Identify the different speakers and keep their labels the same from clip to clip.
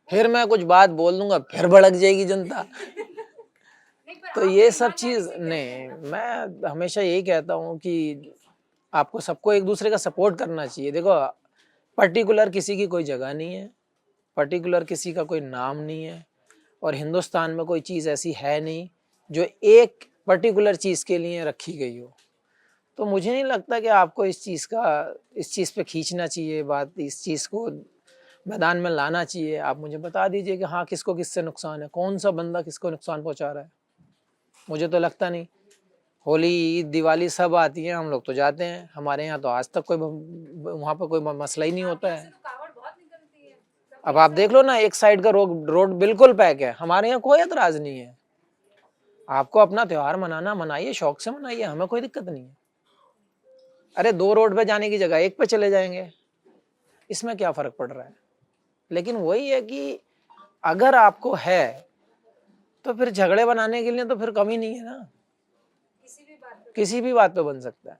Speaker 1: फिर मैं कुछ बात बोल दूंगा, फिर भड़क जाएगी जनता। तो ये सब चीज नहीं, मैं हमेशा यही कहता हूँ कि आपको सबको एक दूसरे का सपोर्ट करना चाहिए। देखो, पर्टिकुलर किसी की कोई जगह नहीं है, पर्टिकुलर किसी का कोई नाम नहीं है, और हिंदुस्तान में कोई चीज़ ऐसी है नहीं जो एक पर्टिकुलर चीज़ के लिए रखी गई हो। तो मुझे नहीं लगता कि आपको इस चीज़ पे खींचना चाहिए बात, इस चीज़ को मैदान में लाना चाहिए। आप मुझे बता दीजिए कि हाँ, किसको किससे नुकसान है, कौन सा बंदा किसको नुकसान पहुंचा रहा है। मुझे तो लगता नहीं। होली, ईद, दिवाली सब आती है, हम लोग तो जाते हैं। हमारे यहाँ तो आज तक कोई वहाँ पर कोई मसला ही नहीं होता है। अब आप देख लो ना, एक साइड का रोड बिल्कुल पैक है, हमारे यहाँ कोई एतराज नहीं है। आपको अपना त्योहार मनाना, मनाइए, शौक से मनाइए, हमें कोई दिक्कत नहीं है। अरे 2 रोड पे जाने की जगह 1 पे चले जाएंगे, इसमें क्या फर्क पड़ रहा है। लेकिन वही है कि अगर आपको है तो फिर झगड़े बनाने के लिए तो फिर कमी नहीं है ना, किसी भी बात पे बन सकता है।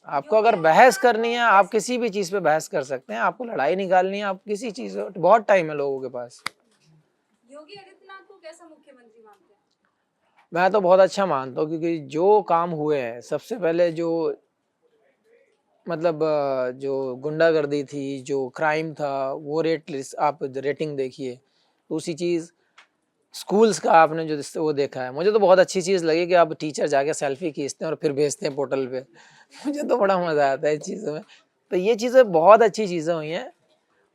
Speaker 1: आपको अगर बहस करनी है, आप किसी भी चीज पे बहस कर सकते हैं। आपको लड़ाई निकालनी है, आप किसी चीज, बहुत टाइम है लोगों के पास।
Speaker 2: योगी आदित्यनाथ को कैसा मुख्यमंत्री मानते हैं?
Speaker 1: मैं तो बहुत अच्छा मानता हूँ, क्योंकि जो काम हुए हैं, सबसे पहले जो मतलब जो गुंडागर्दी थी, जो क्राइम था, वो आप रेटिंग देखिए। दूसरी चीज़, स्कूल्स का आपने जो वो देखा है, मुझे तो बहुत अच्छी चीज़ लगी कि आप टीचर जाके सेल्फी खींचते हैं और फिर भेजते हैं पोर्टल पे। मुझे तो बड़ा मज़ा आता है इस चीज़ों में। तो ये चीज़ें बहुत अच्छी चीज़ें हुई हैं,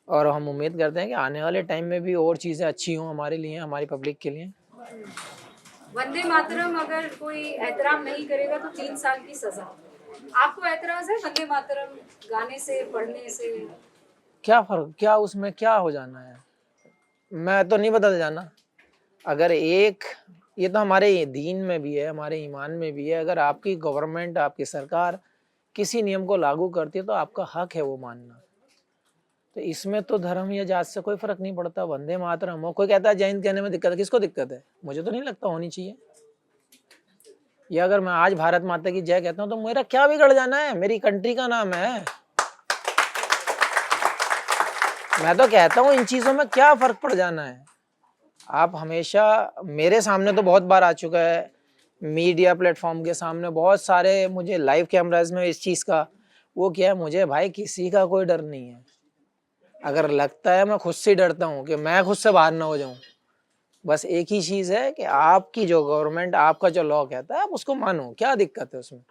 Speaker 1: और हम उम्मीद करते हैं कि आने वाले टाइम में भी और चीज़ें अच्छी हों हमारे लिए, हमारी पब्लिक के लिए।
Speaker 2: वंदे मातरम अगर कोई एहतराम नहीं करेगा तो 3 साल की सजा। आपको एतराज है वंदे मातरम गाने से, पढ़ने से?
Speaker 1: क्या फ़र्क, क्या उसमें क्या हो जाना है, मैं तो नहीं बदल जाना। अगर एक, ये तो हमारे दीन में भी है, हमारे ईमान में भी है, अगर आपकी गवर्नमेंट, आपकी सरकार किसी नियम को लागू करती है तो आपका हक है वो मानना। तो इसमें तो धर्म या जात से कोई फर्क नहीं पड़ता। वंदे मातरम हो, कोई कहता है जय हिंद कहने में दिक्कत है, किसको दिक्कत है? मुझे तो नहीं लगता होनी चाहिए। या अगर मैं आज भारत माता की जय कहता हूँ तो मेरा क्या बिगड़ जाना है, मेरी कंट्री का नाम है। मैं तो कहता हूँ इन चीजों में क्या फर्क पड़ जाना है। आप हमेशा, मेरे सामने तो बहुत बार आ चुका है, मीडिया प्लेटफॉर्म के सामने बहुत सारे मुझे लाइव कैमराज में इस चीज का वो किया है। मुझे भाई किसी का कोई डर नहीं है। अगर लगता है, मैं खुद से डरता हूँ कि मैं खुद से बाहर ना हो जाऊं। बस एक ही चीज है कि आपकी जो गवर्नमेंट, आपका जो लॉ कहता है, आप उसको मानो, क्या दिक्कत है उसमें।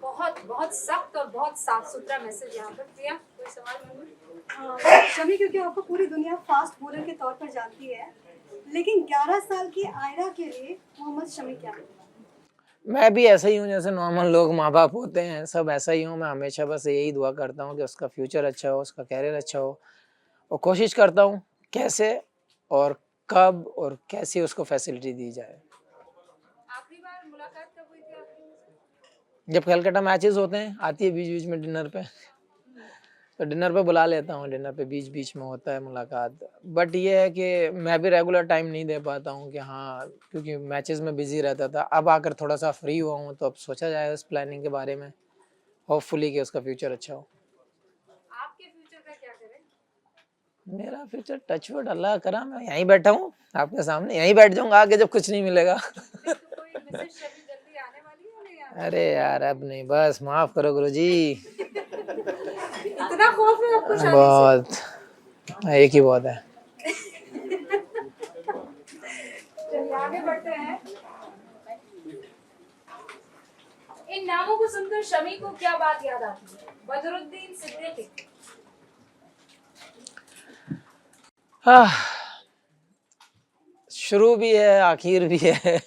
Speaker 2: बहुत बहुत सख्त और बहुत साफ सुथरा मैसेज यहाँ पर। प्रिया, कोई सवाल नहीं?
Speaker 3: शमी, क्योंकि आपको पूरी दुनिया फास्ट बॉलर के तौर पर जानती है, लेकिन 11 साल की आयरा के लिए मोहम्मद शमी क्या है?
Speaker 1: मैं भी ऐसा ही हूँ, जैसे नॉर्मल लोग माँ बाप होते हैं, सब ऐसा ही हूँ। मैं हमेशा बस यही दुआ करता हूँ कि उसका फ्यूचर अच्छा हो, उसका कैरियर अच्छा हो, और कोशिश करता हूँ कैसे और कब और कैसे उसको फैसिलिटी दी जाए।
Speaker 2: आखिरी बार मुलाकात कब हुई थी आपकी?
Speaker 1: जब कलकत्ता मैचेस होते हैं, आती है बीच बीच में डिनर पे, तो डिनर पे बुला लेता हूँ। डिनर पे बीच बीच में होता है मुलाकात। बट ये है कि मैं भी रेगुलर टाइम नहीं दे पाता हूँ कि हाँ, क्योंकि मैचेस में बिजी रहता था। अब आकर थोड़ा सा फ्री हुआ हूँ, तो अब सोचा जाए उस प्लानिंग के बारे में, होपफुली कि उसका फ्यूचर अच्छा हो।
Speaker 2: आपके फ्यूचर का क्या करें?
Speaker 1: मेरा फ्यूचर टचवुड अल्लाह करा, मैं यहीं बैठा हूँ आपके सामने, यहीं बैठ जाऊंगा आगे जब कुछ नहीं मिलेगा।
Speaker 2: तो कोई मिसेज शमी जल्दी आने वाली है नहीं आने?
Speaker 1: अरे यार, अब नहीं, बस माफ करो गुरुजी।
Speaker 2: इतना खौफ है आपको शादी
Speaker 1: बहुत, एक ही बहुत है।
Speaker 2: से? चलिए आगे बढ़ते हैं। इन नामों को सुनकर शमी को क्या बात याद आती है? बदरुद्दीन सिद्दीकी।
Speaker 1: शुरू भी है, आखिर भी है,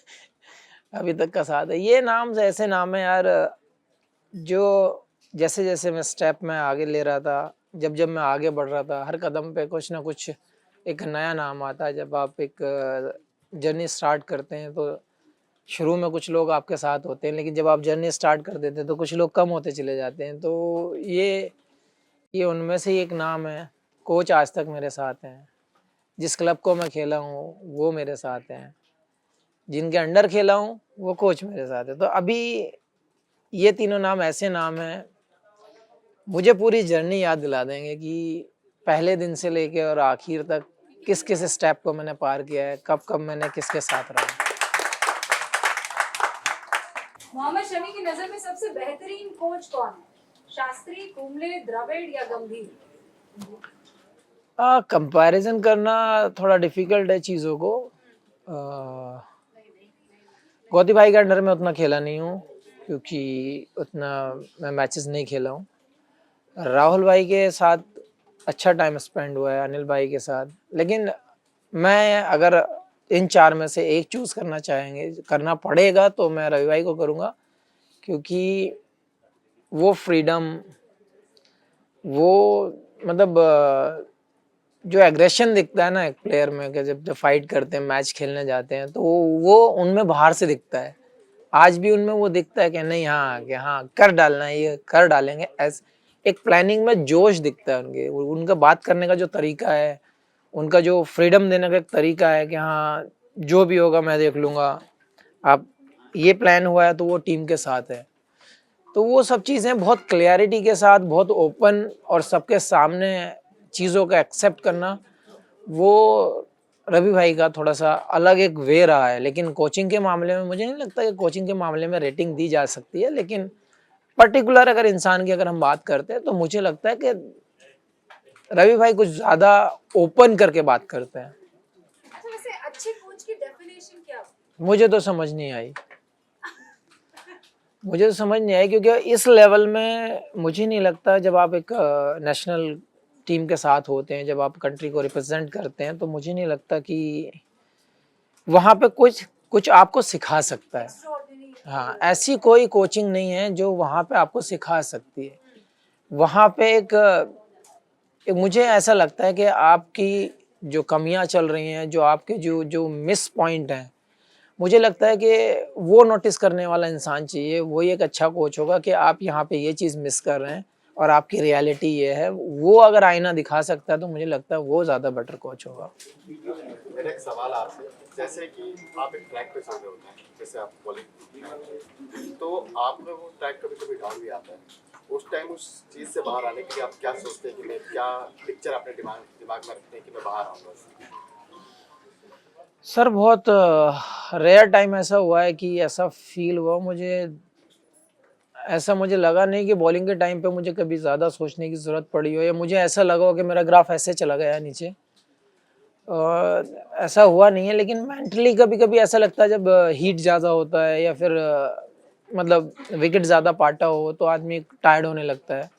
Speaker 1: अभी तक का साथ है। ये नाम ऐसे नाम है यार, जो जैसे जैसे मैं स्टेप में आगे ले रहा था, जब जब मैं आगे बढ़ रहा था, हर कदम पे कुछ ना कुछ एक नया नाम आता है। जब आप एक जर्नी स्टार्ट करते हैं तो शुरू में कुछ लोग आपके साथ होते हैं, लेकिन जब आप जर्नी स्टार्ट कर देते हैं तो कुछ लोग कम होते चले जाते हैं। तो ये उनमें से ही एक नाम है। कोच आज तक मेरे साथ हैं, जिस क्लब को मैं खेला हूँ वो मेरे साथ हैं, जिनके अंडर खेला हूँ वो कोच मेरे साथ है। तो अभी ये तीनों नाम ऐसे नाम हैं, मुझे पूरी जर्नी याद दिला देंगे कि पहले दिन से लेके और आखिर तक किस किस स्टेप को मैंने पार किया है, कब कब मैंने किसके साथ रहा।
Speaker 2: मोहम्मद शमी की नजर में सबसे बेहतरीन कोच कौन है? शास्त्री, कुंबले, द्रविड़ या गंभीर?
Speaker 1: कंपैरिजन करना थोड़ा डिफिकल्ट है चीज़ों को। गौती भाई के अंडर में उतना खेला नहीं हूँ क्योंकि उतना मैं मैचेस नहीं खेला हूँ। राहुल भाई के साथ अच्छा टाइम स्पेंड हुआ है, अनिल भाई के साथ, लेकिन मैं अगर इन 4 में से एक चूज़ करना पड़ेगा तो मैं रवि भाई को करूँगा, क्योंकि वो फ्रीडम, वो मतलब जो एग्रेशन दिखता है ना एक प्लेयर में, कि जब फाइट करते हैं, मैच खेलने जाते हैं, तो वो उनमें बाहर से दिखता है। आज भी उनमें वो दिखता है कि नहीं, हाँ कर डालना है, ये कर डालेंगे, ऐसे एक प्लानिंग में जोश दिखता है उनके। उनका बात करने का जो तरीका है, उनका जो फ्रीडम देने का एक तरीका है कि हाँ जो भी होगा मैं देख लूँगा, आप ये प्लान हुआ है तो वो टीम के साथ है। तो वो सब चीज़ें बहुत क्लियरिटी के साथ, बहुत ओपन और सबके सामने चीज़ों का एक्सेप्ट करना, वो रवि भाई का थोड़ा सा अलग एक वे रहा है। लेकिन कोचिंग के मामले में मुझे नहीं लगता कि कोचिंग के मामले में रेटिंग दी जा सकती है, लेकिन पर्टिकुलर अगर इंसान की अगर हम बात करते हैं तो मुझे लगता है कि रवि भाई कुछ ज़्यादा ओपन करके बात करते हैं।
Speaker 2: अच्छा, वैसे अच्छे कोच की डेफिनेशन क्या है?
Speaker 1: मुझे तो समझ नहीं आई, क्योंकि इस लेवल में मुझे नहीं लगता, जब आप एक नेशनल टीम के साथ होते हैं, जब आप कंट्री को रिप्रेजेंट करते हैं, तो मुझे नहीं लगता कि वहाँ पे कुछ आपको सिखा सकता है। हाँ, ऐसी कोई कोचिंग नहीं है जो वहाँ पे आपको सिखा सकती है। वहाँ पे एक मुझे ऐसा लगता है कि आपकी जो कमियां चल रही हैं, जो आपके जो मिस पॉइंट हैं, मुझे लगता है कि वो नोटिस करने वाला इंसान चाहिए। वही एक अच्छा कोच होगा कि आप यहाँ पे ये चीज़ मिस कर रहे हैं और आपकी रियलिटी ये है। वो अगर आईना दिखा सकता है तो मुझे लगता है वो ज़्यादा बेटर कोच होगा।
Speaker 4: मेरा एक सवाल आपसे, जैसे कि आप एक ट्रैक पे चल रहे होते हैं, जैसे आप बॉलिंग, तो आप में वो ट्रैक कभी डाउन भी आता है, उस टाइम उस चीज़ से बाहर आने के लिए आप क्या सोचते हैं कि मैं क्या पिक्चर अपने दिमाग में रखते हैं कि मैं बाहर आऊँगा?
Speaker 1: सर बहुत रेयर टाइम ऐसा हुआ है कि ऐसा फील हुआ मुझे लगा नहीं कि बॉलिंग के टाइम पे मुझे कभी ज़्यादा सोचने की ज़रूरत पड़ी हो, या मुझे ऐसा लगा हो कि मेरा ग्राफ ऐसे चला गया है नीचे। ऐसा हुआ नहीं है, लेकिन मेंटली कभी-कभी ऐसा लगता है जब हीट ज़्यादा होता है या फिर मतलब विकेट ज़्यादा पाटा हो तो आदमी टायर्ड होने लगता है।